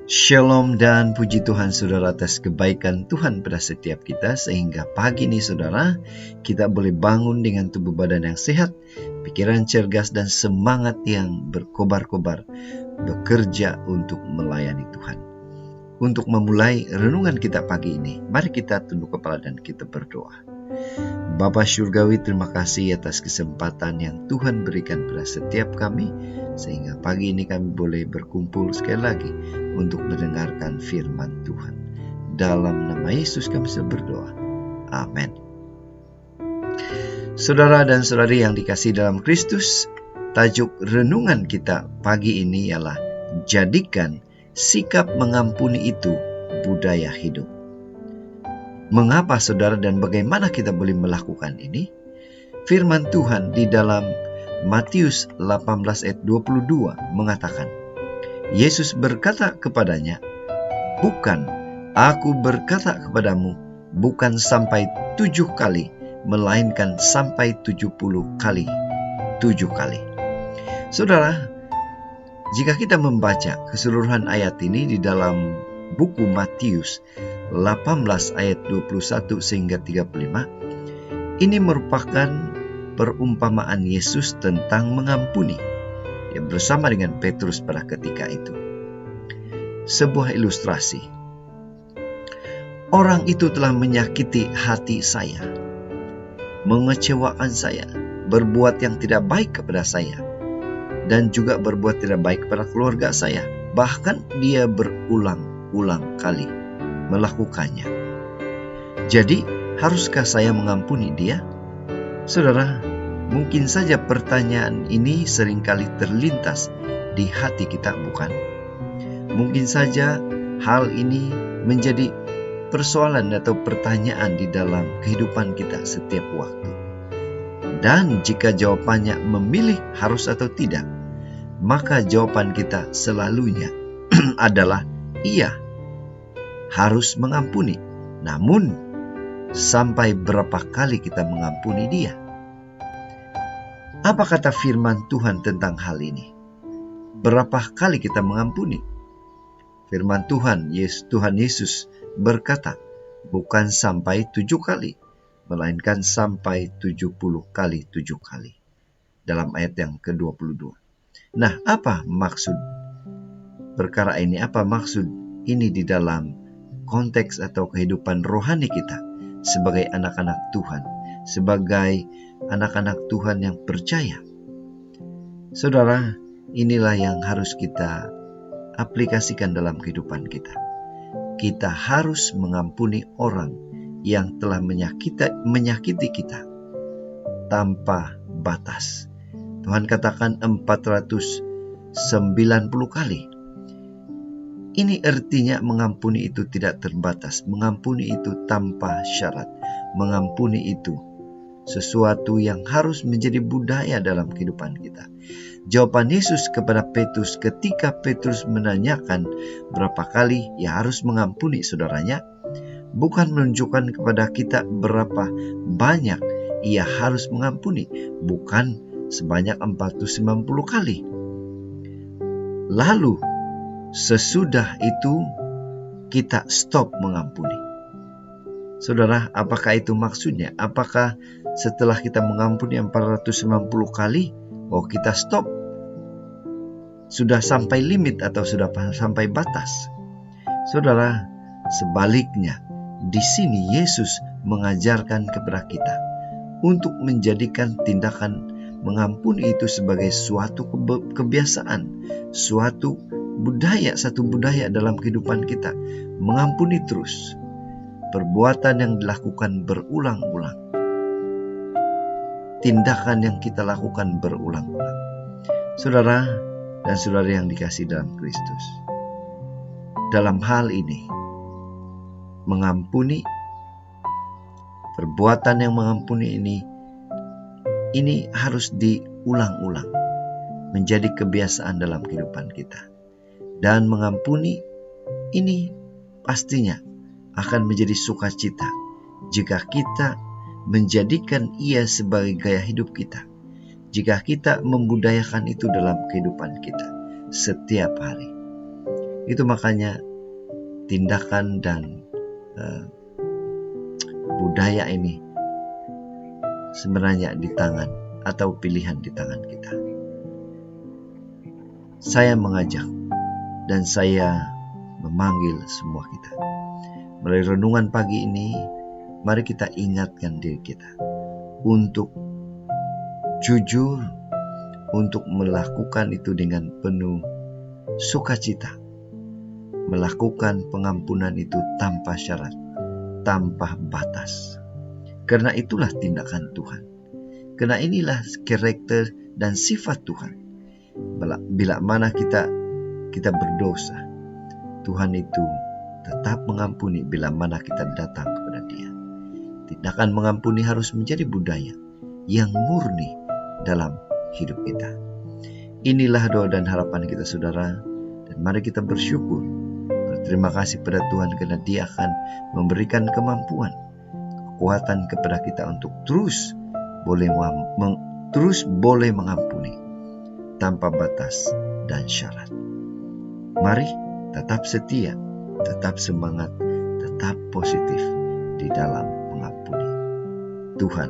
Shalom dan puji Tuhan saudara atas kebaikan Tuhan pada setiap kita, sehingga pagi ini saudara kita boleh bangun dengan tubuh badan yang sehat, pikiran cergas dan semangat yang berkobar-kobar bekerja untuk melayani Tuhan. Untuk memulai renungan kita pagi ini, mari kita tunduk kepala dan kita berdoa. Bapa Syurgawi, terima kasih atas kesempatan yang Tuhan berikan pada setiap kami, sehingga pagi ini kami boleh berkumpul sekali lagi untuk mendengarkan firman Tuhan. Dalam nama Yesus kami berdoa. Amin. Saudara dan saudari yang dikasihi dalam Kristus, tajuk renungan kita pagi ini ialah jadikan sikap mengampuni itu budaya hidup. Mengapa saudara dan bagaimana kita boleh melakukan ini? Firman Tuhan di dalam Matius 18 ayat 22 mengatakan, Yesus berkata kepadanya, "Bukan, aku berkata kepadamu, bukan sampai 7 kali, melainkan sampai 70 kali, 7 kali." Saudara, jika kita membaca keseluruhan ayat ini di dalam buku Matius 18 ayat 21 sehingga 35, ini merupakan perumpamaan Yesus tentang mengampuni yang bersama dengan Petrus pada ketika itu. Sebuah ilustrasi. Orang itu telah menyakiti hati saya, mengecewakan saya, berbuat yang tidak baik kepada saya, dan juga berbuat tidak baik kepada keluarga saya. Bahkan dia berulang-ulang kali melakukannya. Jadi, haruskah saya mengampuni dia? Saudara, mungkin saja pertanyaan ini seringkali terlintas di hati kita, bukan? Mungkin saja hal ini menjadi persoalan atau pertanyaan di dalam kehidupan kita setiap waktu. Dan jika jawabannya memilih harus atau tidak, maka jawaban kita selalunya adalah iya, harus mengampuni. Namun, sampai berapa kali kita mengampuni dia? Apa kata firman Tuhan tentang hal ini? Berapa kali kita mengampuni? Firman Tuhan Yesus berkata, bukan sampai 7 kali, melainkan sampai 70 kali 7 kali. Dalam ayat yang ke-22. Nah, apa maksud perkara ini? Apa maksud ini di dalam konteks atau kehidupan rohani kita sebagai anak-anak Tuhan, sebagai anak-anak Tuhan yang percaya? Saudara, inilah yang harus kita aplikasikan dalam kehidupan kita. Kita harus mengampuni orang yang telah menyakiti kita tanpa batas. Tuhan katakan 490 kali. Ini artinya mengampuni itu tidak terbatas, mengampuni itu tanpa syarat, mengampuni itu sesuatu yang harus menjadi budaya dalam kehidupan kita. Jawaban Yesus kepada Petrus ketika Petrus menanyakan berapa kali ia harus mengampuni saudaranya, bukan menunjukkan kepada kita berapa banyak ia harus mengampuni, bukan sebanyak 490 kali. Lalu sesudah itu kita stop mengampuni. Saudara, apakah itu maksudnya? Apakah setelah kita mengampuni 490 kali, kita stop? Sudah sampai limit atau sudah sampai batas? Saudara, sebaliknya, di sini Yesus mengajarkan kepada kita untuk menjadikan tindakan mengampuni itu sebagai suatu kebiasaan, suatu budaya dalam kehidupan kita. Mengampuni terus, perbuatan yang dilakukan berulang-ulang, tindakan yang kita lakukan berulang-ulang. Saudara dan saudari yang dikasihi dalam Kristus, dalam hal ini, mengampuni, perbuatan yang mengampuni ini harus diulang-ulang, menjadi kebiasaan dalam kehidupan kita. Dan mengampuni ini pastinya akan menjadi sukacita jika kita menjadikan ia sebagai gaya hidup kita, jika kita membudayakan itu dalam kehidupan kita setiap hari. Itu makanya tindakan dan budaya ini sebenarnya di tangan atau pilihan di tangan kita. Saya mengajak dan saya memanggil semua kita. Melalui renungan pagi ini, mari kita ingatkan diri kita untuk jujur, untuk melakukan itu dengan penuh sukacita. Melakukan pengampunan itu tanpa syarat, tanpa batas. Karena itulah tindakan Tuhan. Karena inilah karakter dan sifat Tuhan. Bila mana kita berdosa, Tuhan itu tetap mengampuni bila mana kita datang kepada Dia. Tindakan mengampuni harus menjadi budaya yang murni dalam hidup kita. Inilah doa dan harapan kita, saudara, dan mari kita bersyukur. Berterima kasih pada Tuhan karena Dia akan memberikan kemampuan, kekuatan kepada kita untuk terus boleh mengampuni tanpa batas dan syarat. Mari tetap setia, tetap semangat, tetap positif di dalam mengampuni. Tuhan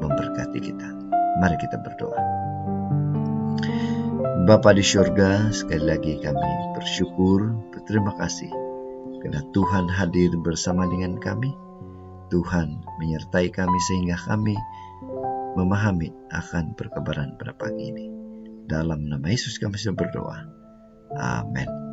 memberkati kita. Mari kita berdoa. Bapa di surga, sekali lagi kami bersyukur, berterima kasih karena Tuhan hadir bersama dengan kami. Tuhan menyertai kami sehingga kami memahami akan perkabaran pada pagi ini. Dalam nama Yesus kami sudah berdoa. Amin.